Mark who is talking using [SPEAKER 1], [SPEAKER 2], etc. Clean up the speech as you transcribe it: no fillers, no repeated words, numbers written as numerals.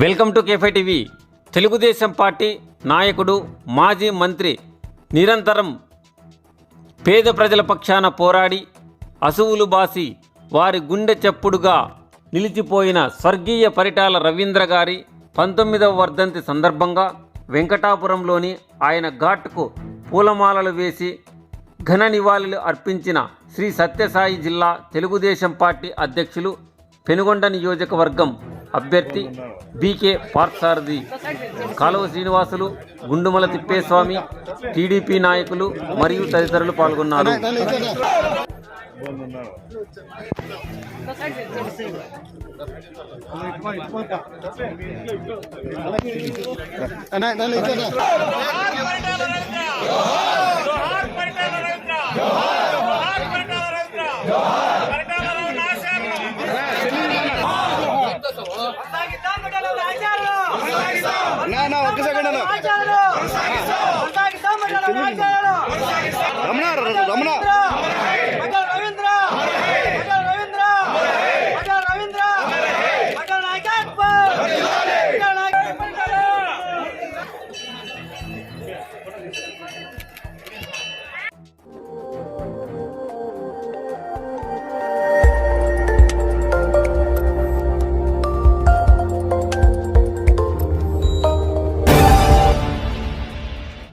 [SPEAKER 1] Welcome to కేఫై TV. Telugu Desam party నాయకుడు మాజీ మంత్రి నిరంతరం పేద ప్రజల పక్షాన పోరాడి అసువులు బాసి వారి గుండె చప్పుడుగా నిలిచిపోయిన స్వర్గీయ పరిటాల రవీంద్ర గారి 19వ వర్ధంతి సందర్భంగా వెంకటాపురంలోని ఆయన ఘాట్కు పూలమాలలు వేసి ఘన నివాళులు అర్పించిన శ్రీ సత్యసాయి జిల్లా తెలుగుదేశం పార్టీ అధ్యక్షులు, పెనుగొండ నియోజకవర్గం అభ్యర్థి బీకే పార్థసారథి, కాలువ శ్రీనివాసులు, గుండుమల తిప్పేస్వామి, టీడీపీ నాయకులు మరియు తదితరులు పాల్గొన్నారు.
[SPEAKER 2] ఒక్క సెకండ్